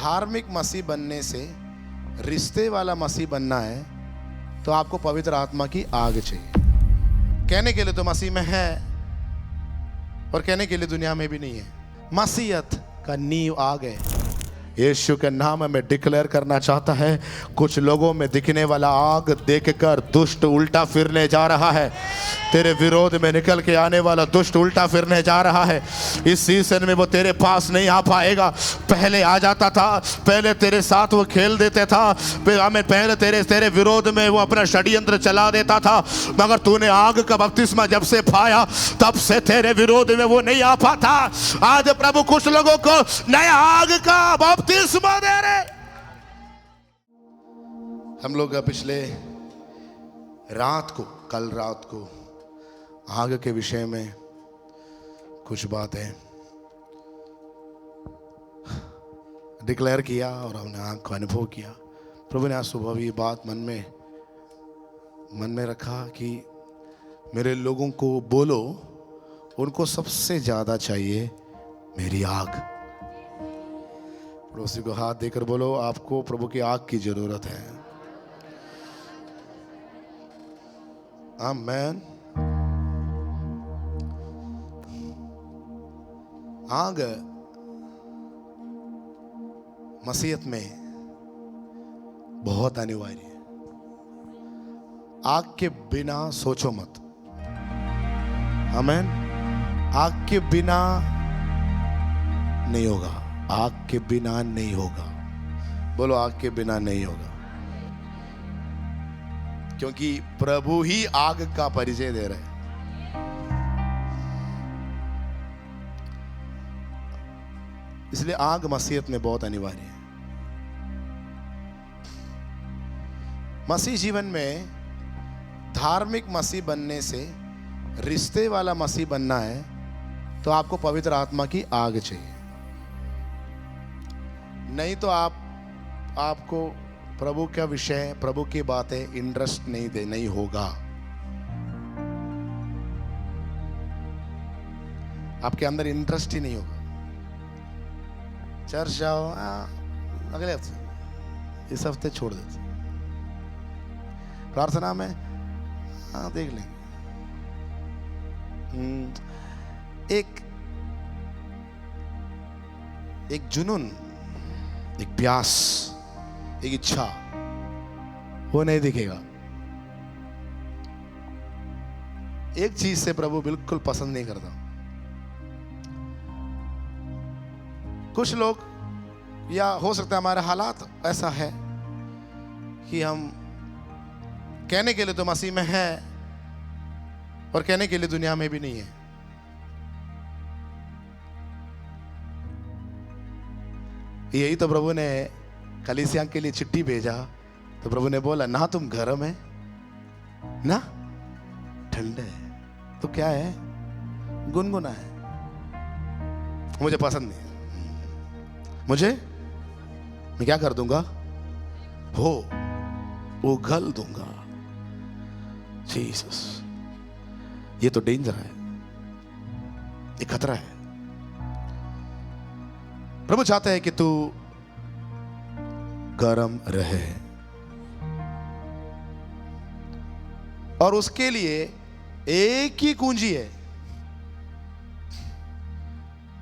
धार्मिक मसीह बनने से रिश्ते वाला मसीह बनना है तो आपको पवित्र आत्मा की आग चाहिए। कहने के लिए तो मसीह में है और कहने के लिए दुनिया में भी नहीं है। मसीहत का नींव आग है। यीशु के नाम में डिक्लेयर करना चाहता है, कुछ लोगों में दिखने वाला आग देखकर दुष्ट उल्टा फिरने जा रहा है। तेरे विरोध में निकल के आने वाला दुष्ट उल्टा फिरने जा रहा है। इस सीजन में वो तेरे पास नहीं आ पाएगा। पहले आ जाता था, पहले तेरे साथ वो खेल देता था, पहले तेरे विरोध में वो अपना षड्यंत्र चला देता था, मगर तूने आग का बपतिस्मा जब से पाया तब से तेरे विरोध में वो नहीं आ पाता। आज प्रभु कुछ लोगों को नया आग का बपतिस्मा दे रहे। हम लोग पिछले कल रात को आग के विषय में कुछ बातें डिक्लेयर किया और हमने आग का अनुभव किया। प्रभु ने आज सुबह भी बात मन में रखा कि मेरे लोगों को बोलो, उनको सबसे ज्यादा चाहिए मेरी आग। पड़ोसी को हाथ देकर बोलो, आपको प्रभु की आग की जरूरत है। आमीन। आग मसीहत में बहुत अनिवार्य है। आग के बिना सोचो मत। आमीन। आग के बिना नहीं होगा। आग के बिना नहीं होगा। बोलो, आग के बिना नहीं होगा। क्योंकि प्रभु ही आग का परिचय दे रहे हैं। इसलिए आग मसीहत में बहुत अनिवार्य है। मसीह जीवन में धार्मिक मसीह बनने से रिश्ते वाला मसीह बनना है तो आपको पवित्र आत्मा की आग चाहिए। नहीं तो आपको प्रभु का विषय, प्रभु की बातें इंटरेस्ट नहीं होगा। आपके अंदर इंटरेस्ट ही नहीं होगा। चर्च जाओ, अगले हफ्ते, इस हफ्ते छोड़ देते। प्रार्थना में देख लेंगे। एक जुनून, एक प्यास, एक इच्छा, वो नहीं दिखेगा। एक चीज से प्रभु बिल्कुल पसंद नहीं करता। कुछ लोग, या हो सकता है हमारे हालात ऐसा है कि हम कहने के लिए तो मसीह में है और कहने के लिए दुनिया में भी नहीं है। यही तो प्रभु ने कलीसिया के लिए चिट्ठी भेजा तो प्रभु ने बोला, ना तुम गर्म है ना ठंडे, तो क्या है, गुनगुना है। मुझे पसंद नहीं। मैं क्या कर दूंगा, वो उगल दूंगा। जीसस, ये तो डेंजर है, ये खतरा है। प्रभु चाहता है कि तू गरम रहे, और उसके लिए एक ही कुंजी है,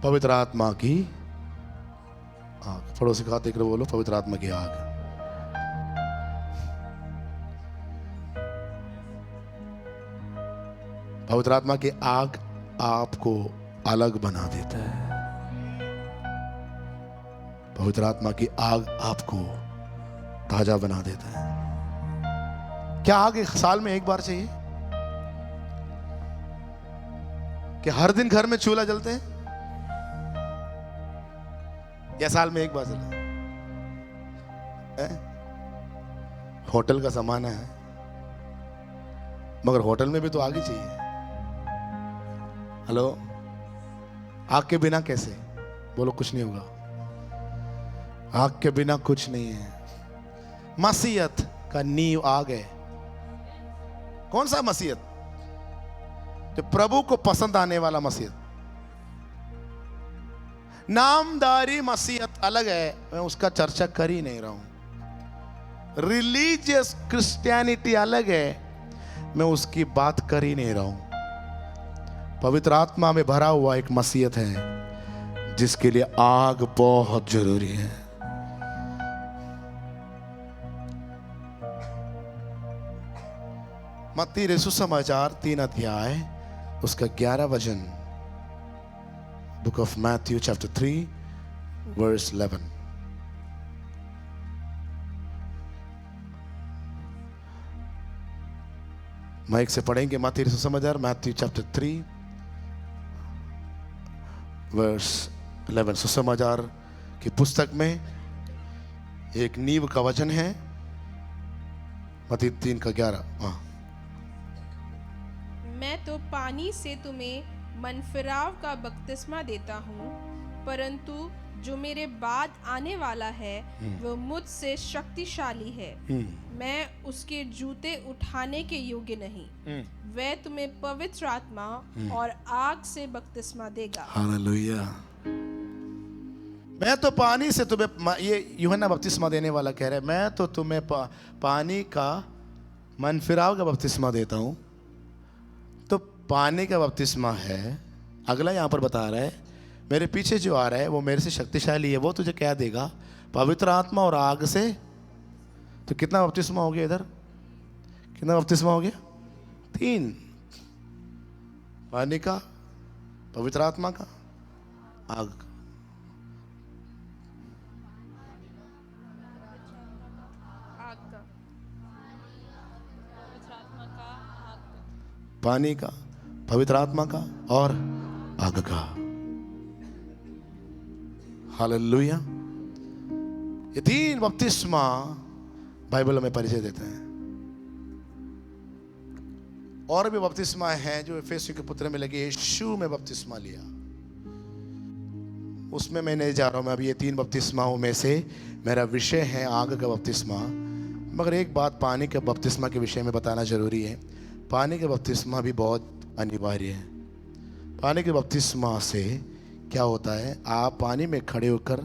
पवित्र आत्मा की आग। पड़ोसी का हाथ देकर बोलो, पवित्र आत्मा की आग। पवित्र आत्मा की आग आपको अलग बना देता है। पवित्र आत्मा की आग आपको ताजा बना देता है। क्या आग एक साल में एक बार चाहिए? क्या हर दिन घर में चूल्हा जलते हैं, या साल में एक बार चला? होटल का सामान है, मगर होटल में भी तो आग ही चाहिए। हेलो, आग के बिना कैसे? बोलो, कुछ नहीं होगा। आग के बिना कुछ नहीं है। मसीहत का नींव आग है। कौन सा मसीहत? जो प्रभु को पसंद आने वाला मसीहत। नामदारी मसीहत अलग है, मैं उसका चर्चा कर ही नहीं रहा हूं। रिलीजियस क्रिश्चियनिटी अलग है, मैं उसकी बात कर ही नहीं रहा हूं। पवित्र आत्मा में भरा हुआ एक मसीहत है जिसके लिए आग बहुत जरूरी है। मत्ती रसूल समाचार 3 अध्याय उसका 11 वचन। Book of Matthew chapter 3 verse 11। Mic से पढ़ेंगे मत्ती रसूल समाचार मैथ्यू चैप्टर 3 वर्स 11। सुसमाचार की पुस्तक में एक नींव का वचन है, मत्ती 3 का 11। मैं तो पानी से तुम्हें मनफिराव का बपतिस्मा देता हूँ, परंतु जो मेरे बाद आने वाला है वह मुझसे शक्तिशाली है, मैं उसके जूते उठाने के योग्य नहीं। वह तुम्हें पवित्र आत्मा और आग से बपतिस्मा देगा। हालेलुया। मैं तो पानी से तुम्हें, ये यूहन्ना बपतिस्मा देने वाला कह रहा है, मैं तो तुम्हें पानी का मनफिराव का बपतिस्मा देता हूं। तो पानी का बपतिस्मा है। अगला यहां पर बता रहा है, मेरे पीछे जो आ रहा है वो मेरे से शक्तिशाली है, वो तुझे क्या देगा? पवित्र आत्मा और आग से। तो कितना बपतिस्मा हो गया इधर? कितना बपतिस्मा हो गया? 3। पानी का, पवित्र आत्मा का, आग का। पानी का, पवित्र आत्मा का और आग का। हालेलुया। ये 3 बपतिस्मा बाइबल में परिचय देते हैं। और भी बपतिस्मा है जो एफेसियों के पुत्र में लगे, यीशु में बपतिस्मा लिया, उसमें मैं नहीं जा रहा हूं। मैं अभी ये 3 बपतिस्माओं में से मेरा विषय है आग का बपतिस्मा। मगर एक बात पानी के बपतिस्मा के विषय में बताना जरूरी है। पानी के बपतिस्मा भी बहुत अनिवार्य है। पानी के बपतिस्मा से क्या होता है? आप पानी में खड़े होकर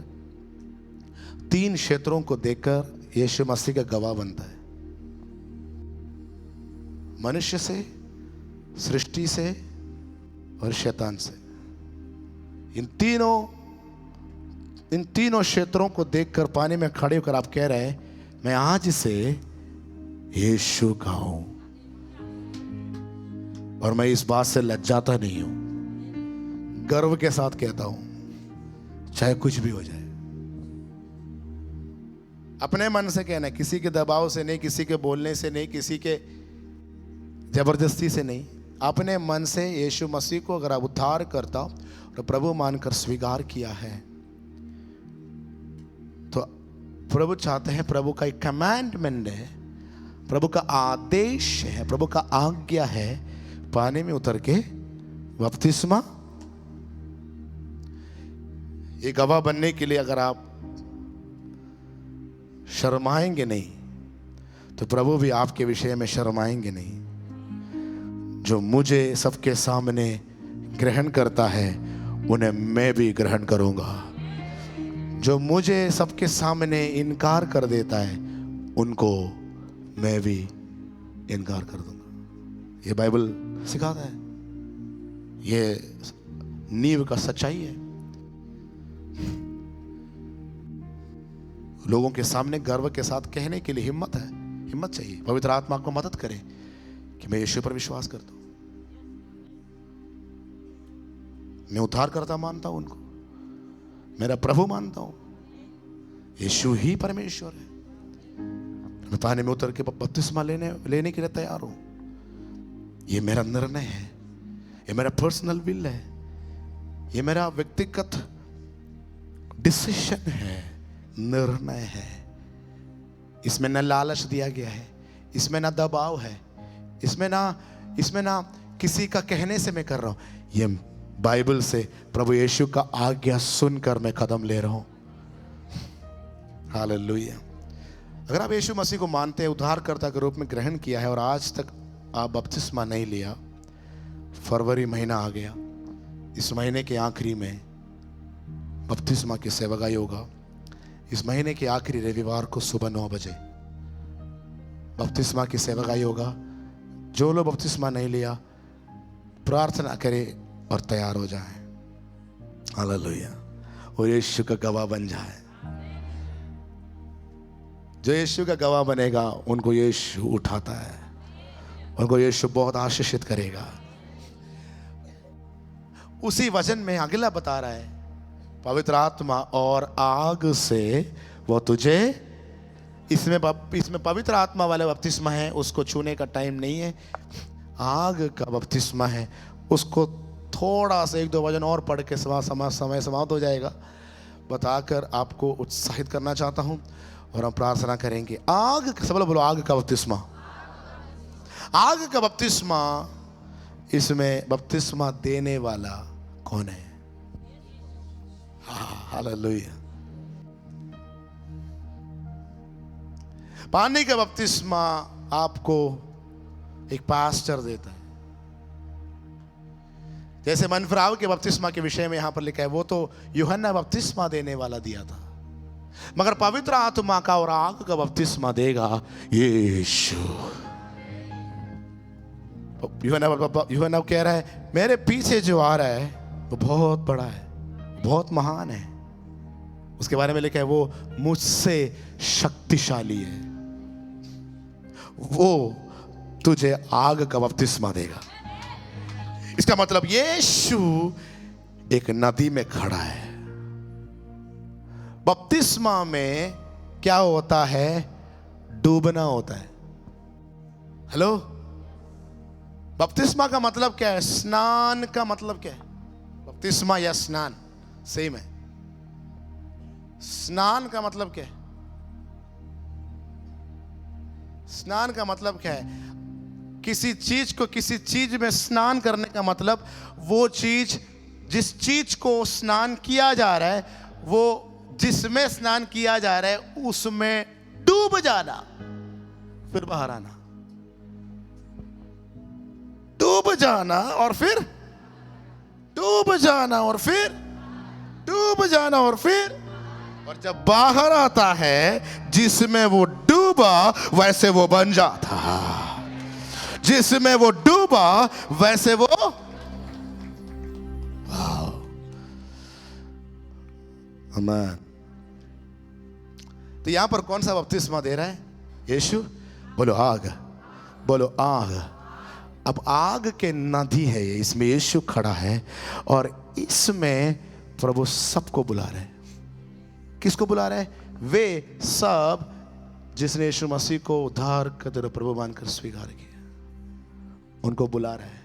3 क्षेत्रों को देखकर यीशु मसीह का गवाह बनता है। मनुष्य से, सृष्टि से और शैतान से। इन तीनों क्षेत्रों को देखकर पानी में खड़े होकर आप कह रहे हैं, मैं आज से यीशु का हूं और मैं इस बात से लज्जाता नहीं हूं, गर्व के साथ कहता हूं, चाहे कुछ भी हो जाए। अपने मन से कहना, किसी के दबाव से नहीं, किसी के बोलने से नहीं, किसी के जबरदस्ती से नहीं। अपने मन से यीशु मसीह को अगर आप उद्धार करता और प्रभु मानकर स्वीकार किया है तो प्रभु चाहते हैं, प्रभु का एक कमांडमेंट है, प्रभु का आदेश है, प्रभु का आज्ञा है, पानी में उतर के बपतिस्मा। ये गवाह बनने के लिए अगर आप शर्माएंगे नहीं तो प्रभु भी आपके विषय में शर्माएंगे नहीं। जो मुझे सबके सामने ग्रहण करता है उन्हें मैं भी ग्रहण करूंगा। जो मुझे सबके सामने इनकार कर देता है उनको मैं भी इनकार कर दूंगा। ये बाइबल सिखाता है, ये नींव का सच्चाई है। लोगों के सामने गर्व के साथ कहने के लिए हिम्मत चाहिए। पवित्र आत्मा को मदद करे कि मैं यीशु पर विश्वास करता हूं, मैं उद्धारकर्ता मानता हूं, उनको मेरा प्रभु मानता हूं, यीशु ही परमेश्वर है। मैं पानी में उतर के बपतिस्मा लेने के लिए तैयार हूं। ये मेरा निर्णय है, ये मेरा पर्सनल विल है, ये मेरा व्यक्तिगत डिसीजन है, निर्णय है। इसमें न लालच दिया गया है, इसमें ना दबाव है, इसमें ना किसी का कहने से मैं कर रहा हूं। ये बाइबल से प्रभु यीशु का आज्ञा सुनकर मैं कदम ले रहा हूं। हालेलुया। अगर आप यीशु मसीह को मानते हैं, उद्धारकर्ता के रूप में ग्रहण किया है और आज तक आप बपतिस्मा नहीं लिया, फरवरी महीना आ गया, इस महीने के आखिरी में बपतिस्मा की सेवकाई होगा इस महीने के आखिरी रविवार को सुबह 9 बजे। बपतिस्मा की सेवकाई होगा। जो लोग बपतिस्मा नहीं लिया प्रार्थना करें और तैयार हो जाएं। हालेलुया। और यीशु का गवाह बन जाए। जो यीशु का गवाह बनेगा उनको यीशु उठाता है, उनको यीशु बहुत आशीषित करेगा। उसी वचन में अगला बता रहा है, पवित्र आत्मा और आग से वो तुझे, इसमें पवित्र आत्मा वाला बपतिस्मा है, उसको छूने का टाइम नहीं है। आग का बपतिस्मा है, उसको थोड़ा सा 1-2 वचन और पढ़ के समय समाप्त हो जाएगा, बताकर आपको उत्साहित करना चाहता हूं और हम प्रार्थना करेंगे। आग, सब लोग बोलो आग का बपतिस्मा। आग का बपतिस्मा, इसमें बपतिस्मा देने वाला कौन है? हालेलुया। पानी का बपतिस्मा आपको एक पास्टर देता है। जैसे मनफराव के बपतिस्मा के विषय में यहां पर लिखा है, वो तो यूहन्ना बपतिस्मा देने वाला दिया था, मगर पवित्र आत्मा का और आग का बपतिस्मा देगा यीशु। यूहन्ना कह रहा है, मेरे पीछे जो आ रहा है वो बहुत बड़ा है, बहुत महान है। उसके बारे में लिखा है, वो मुझसे शक्तिशाली है, वो तुझे आग का बपतिस्मा देगा। इसका मतलब यीशु एक नदी में खड़ा है। बपतिस्मा में क्या होता है? डूबना होता है। हेलो, बपतिस्मा का मतलब क्या है? स्नान का मतलब क्या है? बपतिस्मा या स्नान सेम है। स्नान का मतलब क्या है? स्नान का मतलब क्या है? किसी चीज को किसी चीज में स्नान करने का मतलब, वो चीज, जिस चीज को स्नान किया जा रहा है, वो जिसमें स्नान किया जा रहा है उसमें डूब जाना, फिर बाहर आना। डूब जाना और फिर डूब जाना और फिर डूब जाना और फिर, और जब बाहर आता है, जिसमें वो डूबा वैसे वो बन जाता। जिसमें वो डूबा वैसे वो, आमीन। तो यहां पर कौन सा बपतिस्मा दे रहा है? यीशु। बोलो आग, बोलो आग। अब आग के नदी है ये, इसमें यीशु खड़ा है और इसमें प्रभु सबको बुला रहे हैं। किसको बुला रहे हैं? वे सब जिसने यीशु मसीह को उद्धार करते प्रभु मानकर स्वीकार किया, उनको बुला रहे हैं।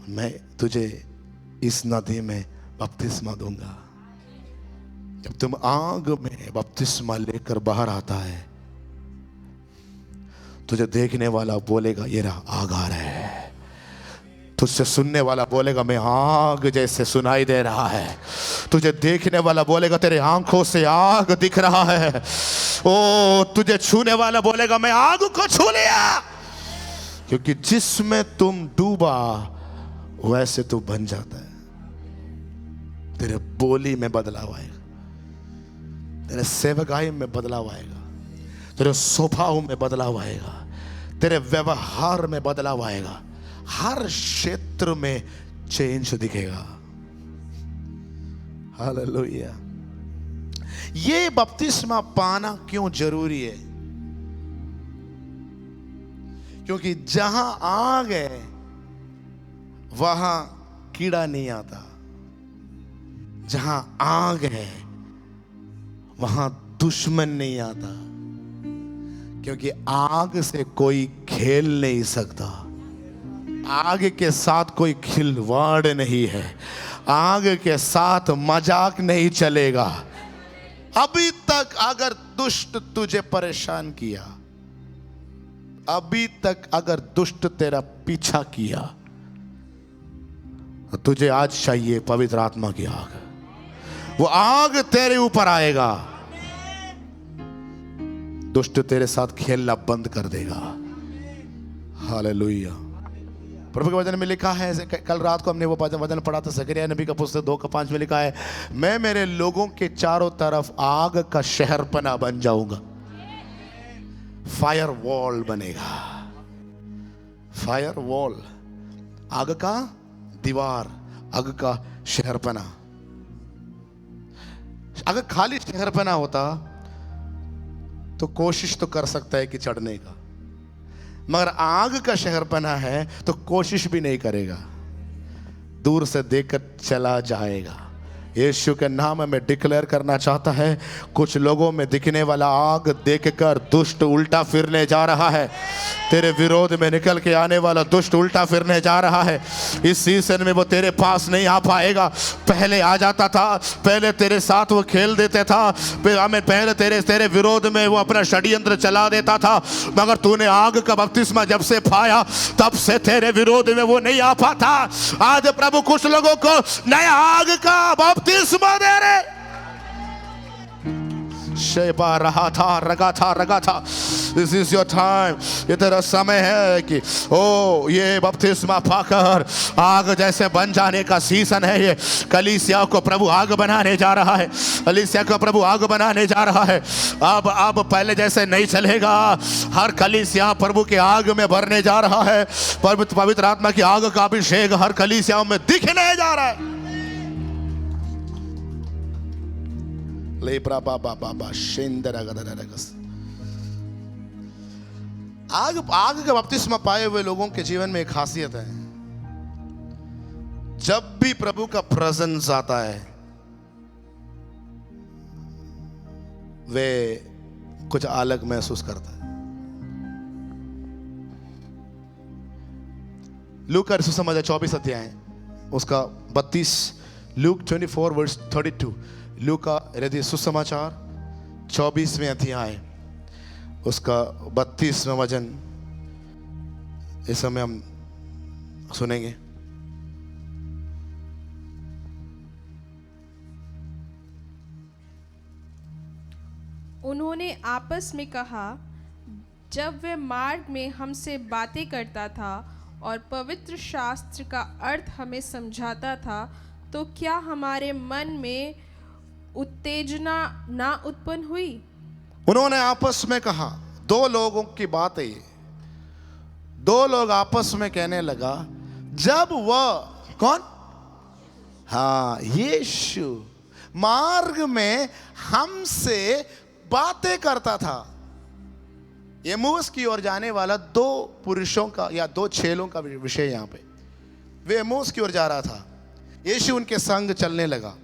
मैं तुझे इस नदी में बपतिस्मा दूंगा। जब तुम आग में बपतिस्मा लेकर बाहर आता है, तुझे देखने वाला बोलेगा ये रहा आग आ रहा है। तुझसे सुनने वाला बोलेगा मैं आग जैसे सुनाई दे रहा है। तुझे देखने वाला बोलेगा तेरे आंखों से आग दिख रहा है। ओ, तुझे छूने वाला बोलेगा मैं आग को छू लिया। क्योंकि जिसमें तुम डूबा वैसे तू बन जाता है। तेरे बोली में बदलाव आएगा, तेरे सेवकाई में बदलाव आएगा, तेरे स्वभाव में बदलाव आएगा, तेरे व्यवहार में बदलाव आएगा, हर क्षेत्र में चेंज दिखेगा। हालेलुया। ये बपतिस्मा पाना क्यों जरूरी है? क्योंकि जहां आग है वहां कीड़ा नहीं आता। जहां आग है वहां दुश्मन नहीं आता। क्योंकि आग से कोई खेल नहीं सकता। आग के साथ कोई खिलवाड़ नहीं है। आग के साथ मजाक नहीं चलेगा। अभी तक अगर दुष्ट तुझे परेशान किया, अभी तक अगर दुष्ट तेरा पीछा किया, तो तुझे आज चाहिए पवित्र आत्मा की आग। वो आग तेरे ऊपर आएगा, दुष्ट तेरे साथ खेलना बंद कर देगा। हालेलुया। प्रभु के वचन में लिखा है, कल रात को हमने वो वचन पढ़ा था, जकरिया नबी का पुस्तक 2:5 में लिखा है, मैं मेरे लोगों के चारों तरफ आग का शहरपना बन जाऊंगा। फायर वॉल बनेगा, फायर वॉल, आग का दीवार, आग का शहरपना। अगर खाली शहरपना होता तो कोशिश तो कर सकता है कि चढ़ने का, मगर आग का शहरपना है तो कोशिश भी नहीं करेगा, दूर से देखकर चला जाएगा। यीशु के नाम में डिक्लेयर करना चाहता है, कुछ लोगों में दिखने वाला आग देखकर दुष्ट उल्टा फिरने जा रहा है। तेरे विरोध में निकल के आने वाला दुष्ट उल्टा फिरने जा रहा है। इस सीजन में वो तेरे पास नहीं आ पाएगा। पहले आ जाता था, पहले तेरे साथ वो खेल देता था, पहले तेरे विरोध में वो अपना षड्यंत्र चला देता था, मगर तूने आग का बपतिस्मा जब से पाया तब से तेरे विरोध में वो नहीं आ पाता। आज प्रभु कुछ लोगों को नया आग का बपतिस्मा दे रहे। शेबा रहा था, रगा था। This is your time। ये तेरा समय है कि ओ ये बपतिस्मा पाकर आग जैसे बन जाने का सीजन है। ये कलीसिया को प्रभु आग बनाने जा रहा है, कलीसिया को प्रभु आग बनाने जा रहा है। अब पहले जैसे नहीं चलेगा, हर कलीसिया प्रभु के आग में भरने जा रहा है। पवित्र आत्मा की आग का अभिषेक हर कलीसियाओं में दिखने जा रहा है। आग का बपतिस्मा पाए हुए लोगों के जीवन में एक खासियत है, जब भी प्रभु का प्रेजेंस आता है वे कुछ अलग महसूस करता है। लूका का सुसमाचार 24 अध्याय उसका 32, लूक 24:32। लूका यदि सुसमाचार 24वें अध्याय उसका 32वां वचन इस समय हम सुनेंगे। उन्होंने आपस में कहा, जब वह मार्ग में हमसे बातें करता था और पवित्र शास्त्र का अर्थ हमें समझाता था, तो क्या हमारे मन में उत्तेजना ना उत्पन्न हुई? उन्होंने आपस में कहा, दो लोगों की बात है ये। दो लोग आपस में कहने लगा, जब वह कौन? हाँ, यीशु मार्ग में हमसे बातें करता था। एमोस की ओर जाने वाला दो पुरुषों का या दो चेलों का विषय यहां पे। वे एमोस की ओर जा रहा था, यीशु उनके संग चलने लगा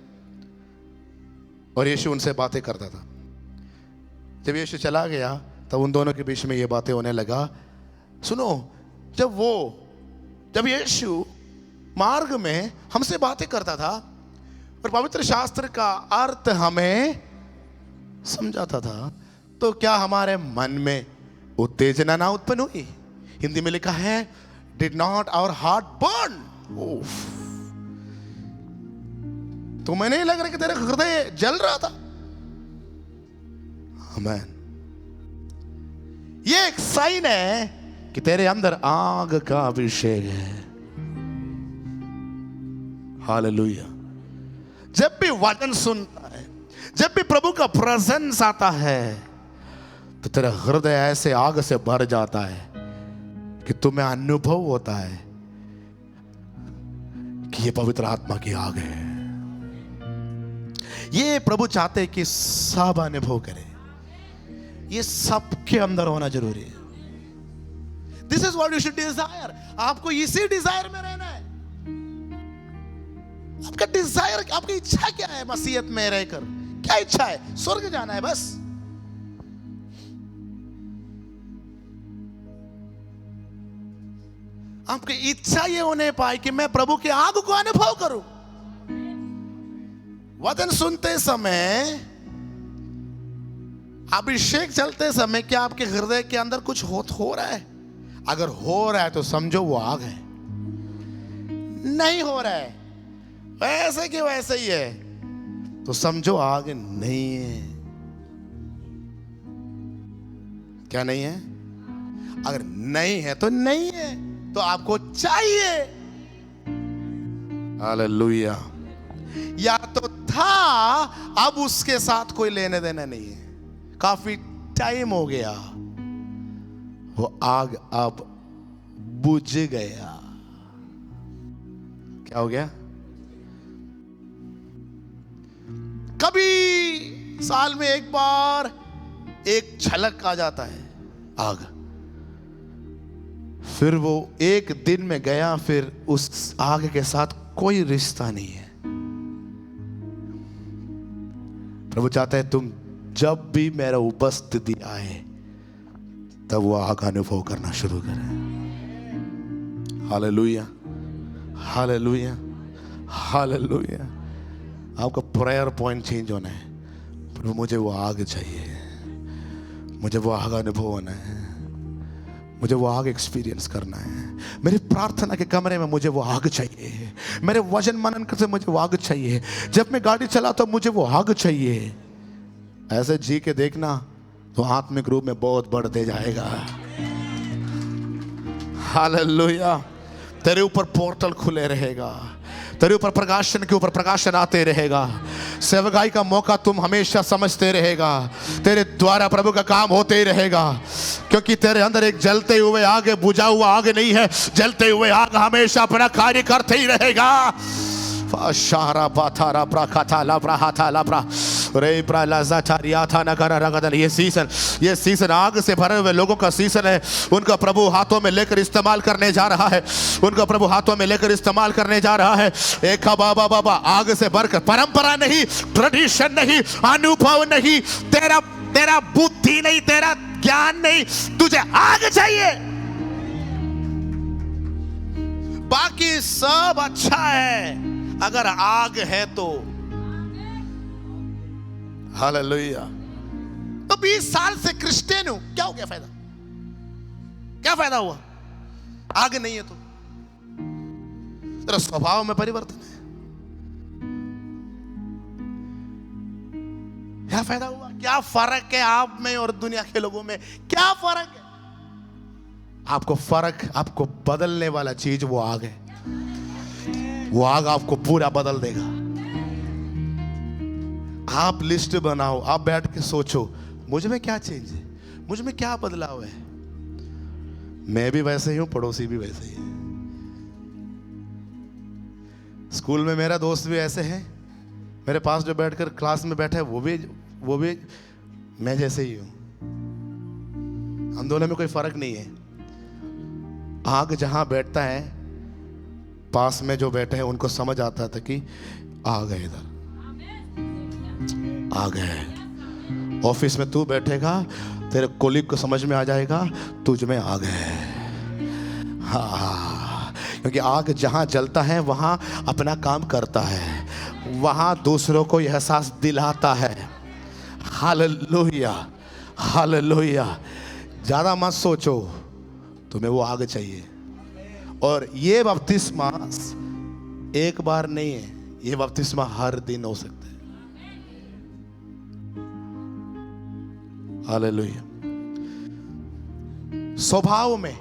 और यीशु उनसे बातें करता था। जब यीशु चला गया तब उन दोनों के बीच में ये बातें होने लगा। सुनो, जब यीशु मार्ग में हमसे बातें करता था और पवित्र शास्त्र का अर्थ हमें समझाता था, तो क्या हमारे मन में उत्तेजना ना उत्पन्न हुई? हिंदी में लिखा है, did not our heart burn? तुम्हें नहीं लग रहा कि तेरा हृदय जल रहा था? आमीन। ये एक साइन है कि तेरे अंदर आग का अभिषेक है। हालेलुया। जब भी वचन सुनता है, जब भी प्रभु का प्रेजेंस आता है, तो तेरा हृदय ऐसे आग से भर जाता है कि तुम्हें अनुभव होता है कि ये पवित्र आत्मा की आग है। ये प्रभु चाहते हैं कि सब अनुभव करें। ये सबके अंदर होना जरूरी है। This is what you should desire. आपको इसी डिजायर में रहना है। आपका डिजायर, आपकी इच्छा क्या है? मसीहत में रहकर क्या इच्छा है? स्वर्ग जाना है बस। आपकी इच्छा ये होने पाए कि मैं प्रभु की आग को अनुभव करूं। वचन सुनते समय, अभिषेक चलते समय, क्या आपके हृदय के अंदर कुछ हो रहा है? अगर हो रहा है तो समझो वो आग है। नहीं हो रहा है, वैसे कि वैसे ही है, तो समझो आग नहीं है। क्या नहीं है? अगर नहीं है तो नहीं है। तो आपको चाहिए। हालेलुया। या तो था, अब उसके साथ कोई लेने देना नहीं है, काफी टाइम हो गया, वो आग अब बुझ गया। क्या हो गया? कभी साल में एक बार एक झलक आ जाता है आग, फिर वो एक दिन में गया, फिर उस आग के साथ कोई रिश्ता नहीं है। प्रभु चाहता है तुम जब भी मेरा उपस्थिति आए तब वो आग अनुभव करना शुरू करें। Hallelujah, hallelujah, hallelujah. आपका प्रेयर पॉइंट चेंज होना है। प्रभु मुझे वो आग चाहिए, मुझे वो आग अनुभव होना है, मुझे वो आग एक्सपीरियंस करना है। मेरी प्रार्थना के कमरे में मुझे वो आग चाहिए, मेरे वचन मनन करते मुझे वो आग चाहिए, जब मैं गाड़ी चलाता हूं मुझे वो आग चाहिए। ऐसे जी के देखना तो आत्मिक रूप में बहुत बढ़ते जाएगा। हालेलुया। तेरे ऊपर पोर्टल खुले रहेगा, तेरे ऊपर प्रकाशन के ऊपर प्रकाशन आते रहेगा, सेवकाई का मौका तुम हमेशा समझते रहेगा, तेरे द्वारा प्रभु का काम होते ही रहेगा, क्योंकि तेरे अंदर एक जलते हुए आग, बुझा हुआ आग नहीं है, जलते हुए आग हमेशा अपना कार्य करते ही रहेगा। शारा बाथारा प्राखाता लाब्रा हाथा लाब्रा रे प्रालाजा चारिया था नकारा रगदन। ये सीजन आग से भरे हुए लोगों का सीजन है। उनका प्रभु हाथों में लेकर इस्तेमाल करने जा रहा है, उनका प्रभु हाथों में लेकर इस्तेमाल करने जा रहा है। एक बाबा बाबा आग से भरकर, परंपरा नहीं, ट्रेडिशन नहीं, अनुभव नहीं, तेरा बुद्धि नहीं, तेरा ज्ञान नहीं, तुझे आग चाहिए। बाकी सब अच्छा है अगर आग है तो। हालेलुया। तो 20 साल से क्रिश्चियन हूं, क्या हो गया फायदा? क्या फायदा हुआ? आग नहीं है तो। तेरा स्वभाव में परिवर्तन है, क्या फायदा हुआ? क्या फर्क है आप में और दुनिया के लोगों में? क्या फर्क है? आपको फर्क, आपको बदलने वाला चीज वो आग है। वो आग आपको पूरा बदल देगा। आप लिस्ट बनाओ, आप बैठ के सोचो मुझ में क्या चेंज है, मुझ में क्या बदलाव है। मैं भी वैसे ही हूं, पड़ोसी भी वैसे ही है, स्कूल में मेरा दोस्त भी ऐसे है, मेरे पास जो बैठकर क्लास में बैठा है वो भी मैं जैसे ही हूं। हम दोनों में कोई फर्क नहीं है। आग जहां बैठता है, पास में जो बैठे हैं उनको समझ आता था कि आ गए, इधर आ गए। ऑफिस में तू बैठेगा, तेरे कोलीग को समझ में आ जाएगा तुझ में आ गए। हाँ, क्योंकि आग जहां जलता है वहां अपना काम करता है, वहां दूसरों को एहसास दिलाता है। Hallelujah, hallelujah. ज्यादा मत सोचो, तुम्हें वो आग चाहिए। और ये बपतिस्मा एक बार नहीं है, ये बपतिस्मा हर दिन हो सकता है। हालेलुया। स्वभाव में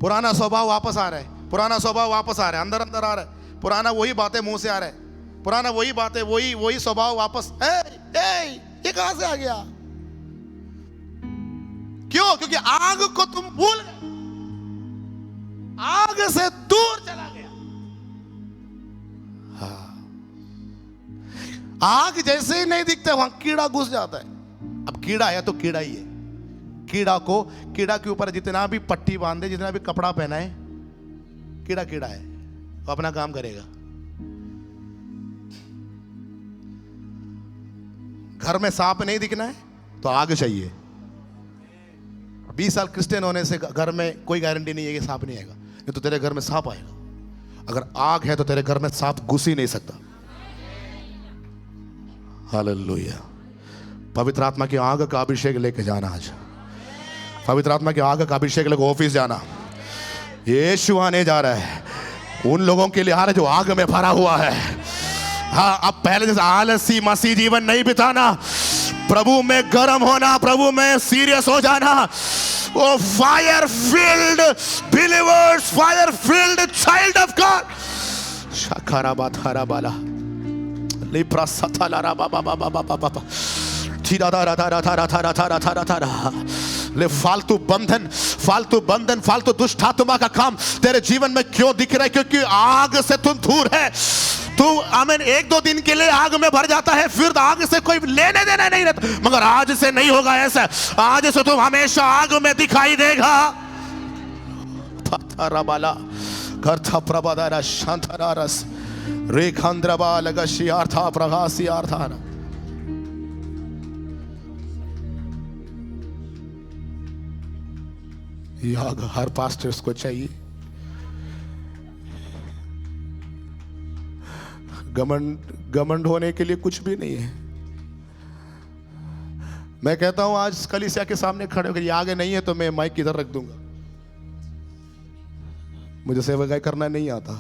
पुराना स्वभाव वापस आ रहा है, पुराना स्वभाव वापस आ रहा है, अंदर अंदर आ रहा है, पुराना वही बातें मुंह से आ रहा है, पुराना वही बातें, वही स्वभाव वापस। ये कहां से आ गया? क्यों? क्योंकि आग को तुम भूल गए, आग से दूर चला गया। हाँ, आग जैसे ही नहीं दिखते वहां कीड़ा घुस जाता है। अब कीड़ा है तो कीड़ा ही है। कीड़ा के ऊपर जितना भी पट्टी बांधे, जितना भी कपड़ा पहना है, कीड़ा कीड़ा है, वो अपना काम करेगा। घर में सांप नहीं दिखना है तो आग चाहिए। 20 साल क्रिश्चियन होने से घर में कोई गारंटी नहीं है कि सांप नहीं आएगा, नहीं तो तेरे घर में सांप आएगा। अगर आग है तो तेरे घर में सांप घुस ही नहीं सकता। हालेलुया। पवित्र आत्मा की आग का अभिषेक लेके जाना। आज पवित्र आत्मा की आग का अभिषेक लेकर ऑफिस जाना। यीशु आने जा रहा है, उन लोगों के लिए आ रहा है जो आग में भरा हुआ है। हाँ, अब पहले जैसे आलसी मसीह जीवन नहीं बिताना, प्रभु में गर्म होना, प्रभु में सीरियस हो जाना, Oh, fire filled believers, fire filled child of God. Shakarabatarabala. Libra satalara baba baba baba baba. Tira tara tara tara tara tara tara tara. ले फालतू बंधन फालतू दुष्ट आत्मा का काम तेरे जीवन में क्यों दिख रहा है? क्योंकि आग से तुम दूर है। तू आमीन 1-2 दिन के लिए आग में भर जाता है, फिर आग से कोई लेने देना नहीं रहता। मगर आज से नहीं होगा ऐसा। आज से तुम हमेशा आग में दिखाई देगा। पथरबाला गर्था प्रबादारा शांतरारस रेखांद्रबा लगशियार्था प्रगासियार्था। ये आग हर पास्टर्स को चाहिए। घमंड होने के लिए कुछ भी नहीं है। मैं कहता हूं आज कलीसिया के सामने खड़े होकर ये आगे नहीं है तो मैं माइक किधर रख दूंगा। मुझे सेवकाई करना नहीं आता।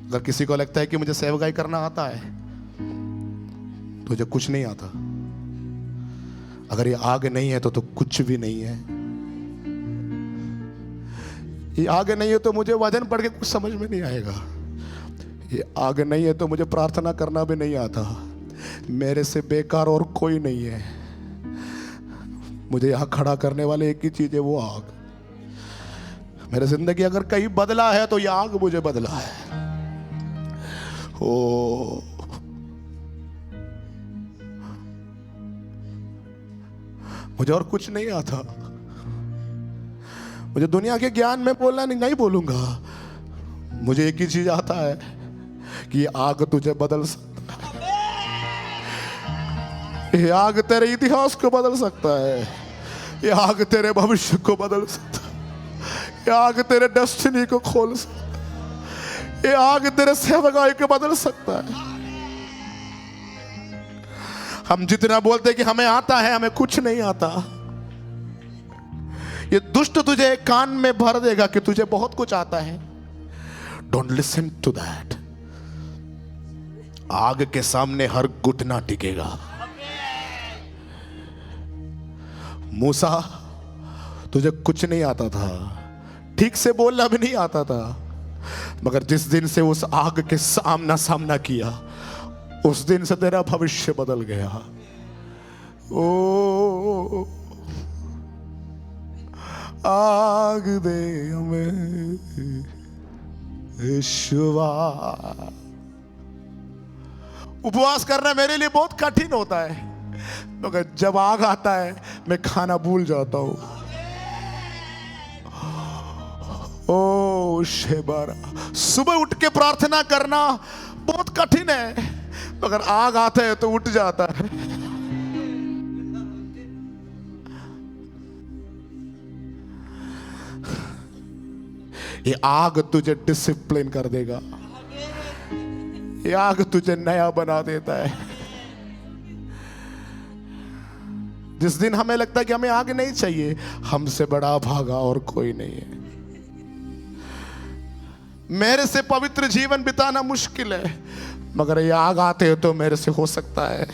अगर किसी को लगता है कि मुझे सेवकाई करना आता है तो मुझे कुछ नहीं आता। अगर ये आग नहीं है तो कुछ भी नहीं है। ये आग नहीं है तो मुझे वचन पढ़ के कुछ समझ में नहीं आएगा। ये आग नहीं है तो मुझे प्रार्थना करना भी नहीं आता। मेरे से बेकार और कोई नहीं है। मुझे यहां खड़ा करने वाले एक ही चीज है, वो आग। मेरी जिंदगी अगर कहीं बदला है तो ये आग मुझे बदला है। ओ मुझे और कुछ नहीं आता। मुझे दुनिया के ज्ञान में बोलना नहीं बोलूंगा। मुझे एक ही चीज आता है कि ये आग तुझे बदल सकता है। ये आग तेरे इतिहास को बदल सकता है। ये आग तेरे भविष्य को बदल सकता है। ये आग तेरे डेस्टिनी को खोल सकता है। ये आग तेरे सेवकाई को बदल सकता है। हम जितना बोलते कि हमें आता है, हमें कुछ नहीं आता। ये दुष्ट तुझे कान में भर देगा कि तुझे बहुत कुछ आता है। Don't listen to that. आग के सामने हर घुटना टिकेगा। मूसा तुझे कुछ नहीं आता था, ठीक से बोलना भी नहीं आता था, मगर जिस दिन से उस आग के सामना किया उस दिन से तेरा भविष्य बदल गया। ओ आग दे हमें ईश्वा। उपवास करना मेरे लिए बहुत कठिन होता है, मगर जब आग आता है मैं खाना भूल जाता हूं। ओ शेबारा, सुबह उठ के प्रार्थना करना बहुत कठिन है, मगर आग आता है तो उठ जाता है। ये आग तुझे डिसिप्लिन कर देगा। ये आग तुझे नया बना देता है। जिस दिन हमें लगता है कि हमें आग नहीं चाहिए, हमसे बड़ा भागा और कोई नहीं है। मेरे से पवित्र जीवन बिताना मुश्किल है, मगर ये आग आते हैं तो मेरे से हो सकता है।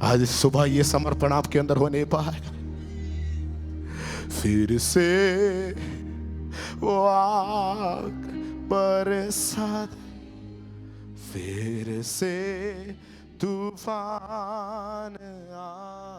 आज सुबह ये समर्पण आपके अंदर होने पाए, फिर से वो आग बरसा दे, फिर से तूफान आ